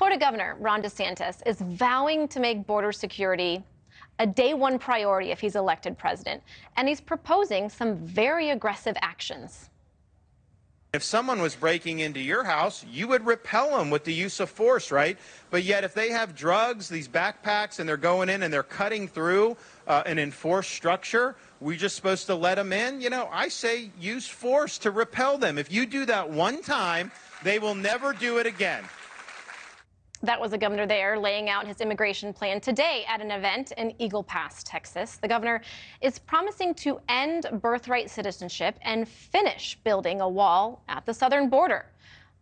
Florida Governor Ron DeSantis is vowing to make border security a day-one priority if he's elected president, and he's proposing some very aggressive actions. If someone was breaking into your house, you would repel them with the use of force, right? But yet if they have drugs, these backpacks, and they're going in and they're cutting through an enforced structure, we're just supposed to let them in? You know, I say use force to repel them. If you do that one time, they will never do it again. That was the governor there laying out his immigration plan today at an event in Eagle Pass, Texas. The governor is promising to end birthright citizenship and finish building a wall at the southern border.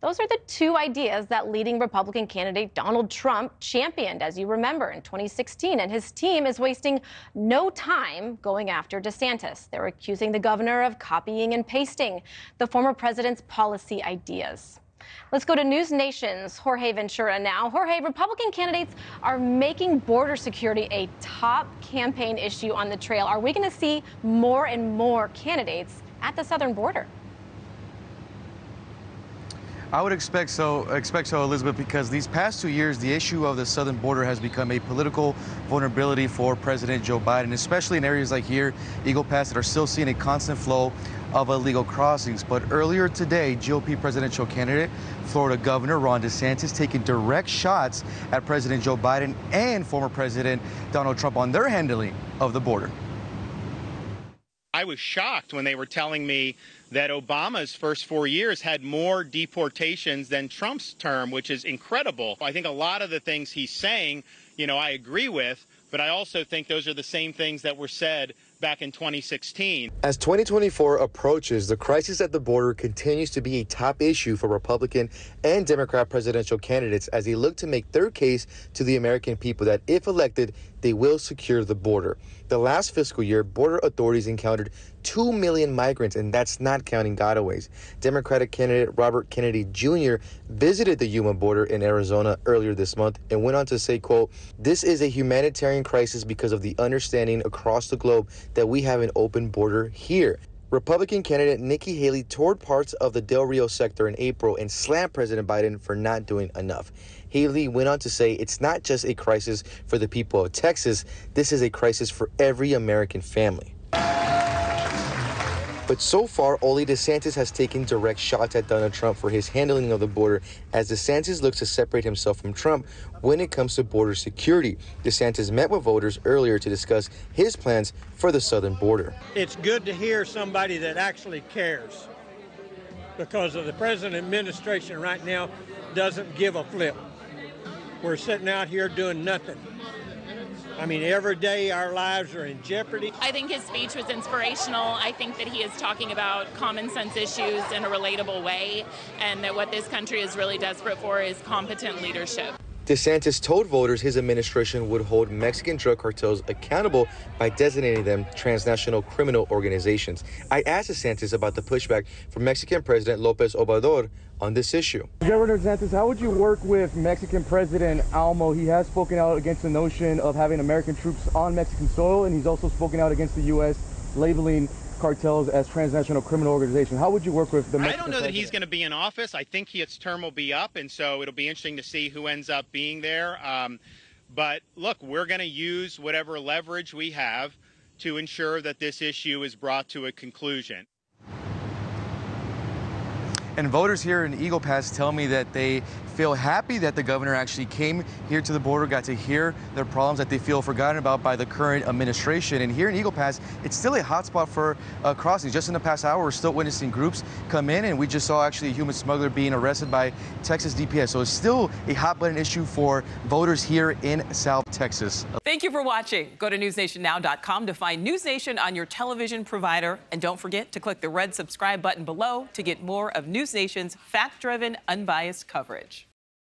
Those are the two ideas that leading Republican candidate Donald Trump championed, as you remember, in 2016. And his team is wasting no time going after DeSantis. They're accusing the governor of copying and pasting the former president's policy ideas. Let's go to NewsNation's Jorge Ventura now. Jorge, Republican candidates are making border security a top campaign issue on the trail. Are we going to see more and more candidates at the southern border? I would expect so, Elizabeth, because these past 2 years, the issue of the southern border has become a political vulnerability for President Joe Biden, especially in areas like here, Eagle Pass, that are still seeing a constant flow of illegal crossings. But earlier today, GOP presidential candidate, Florida Governor Ron DeSantis, taking direct shots at President Joe Biden and former President Donald Trump on their handling of the border. I was shocked when they were telling me that Obama's first 4 years had more deportations than Trump's term, which is incredible. I think a lot of the things he's saying, I agree with, but I also think those are the same things that were said back in 2016. As 2024 approaches, the crisis at the border continues to be a top issue for Republican and Democrat presidential candidates as they look to make their case to the American people that if elected, they will secure the border. The last fiscal year, border authorities encountered 2 million migrants, and that's not counting gotaways. Democratic candidate Robert Kennedy Jr. visited the Yuma border in Arizona earlier this month and went on to say, quote, "This is a humanitarian crisis because of the understanding across the globe that we have an open border here." Republican candidate Nikki Haley toured parts of the Del Rio sector in April and slammed President Biden for not doing enough. Haley went on to say it's not just a crisis for the people of Texas, this is a crisis for every American family. But so far, only DeSantis has taken direct shots at Donald Trump for his handling of the border, as DeSantis looks to separate himself from Trump when it comes to border security. DeSantis met with voters earlier to discuss his plans for the southern border. It's good to hear somebody that actually cares, because of the president administration right now doesn't give a flip. We're sitting out here doing nothing. I mean, every day our lives are in jeopardy. I think his speech was inspirational. I think that he is talking about common sense issues in a relatable way, and that what this country is really desperate for is competent leadership. DeSantis told voters his administration would hold Mexican drug cartels accountable by designating them transnational criminal organizations. I asked DeSantis about the pushback from Mexican President López Obrador on this issue. Governor DeSantis, how would you work with Mexican President Almo? He has spoken out against the notion of having American troops on Mexican soil, and he's also spoken out against the U.S. labeling cartels as transnational criminal organizations. How would you work with the Mexican I don't know that president? he's going to be in office. I think his term will be up, and so it'll be interesting to see who ends up being there. But look, we're going to use whatever leverage we have to ensure that this issue is brought to a conclusion. And voters here in Eagle Pass tell me that they feel happy that the governor actually came here to the border, got to hear their problems that they feel forgotten about by the current administration. And here in Eagle Pass, it's still a hotspot for crossings. Just in the past hour, we're still witnessing groups come in, and we just saw actually a human smuggler being arrested by Texas DPS. So it's still a hot button issue for voters here in South Texas. Thank you for watching. Go to newsnationnow.com to find NewsNation on your television provider. And don't forget to click the red subscribe button below to get more of NewsNation's fact-driven, unbiased coverage.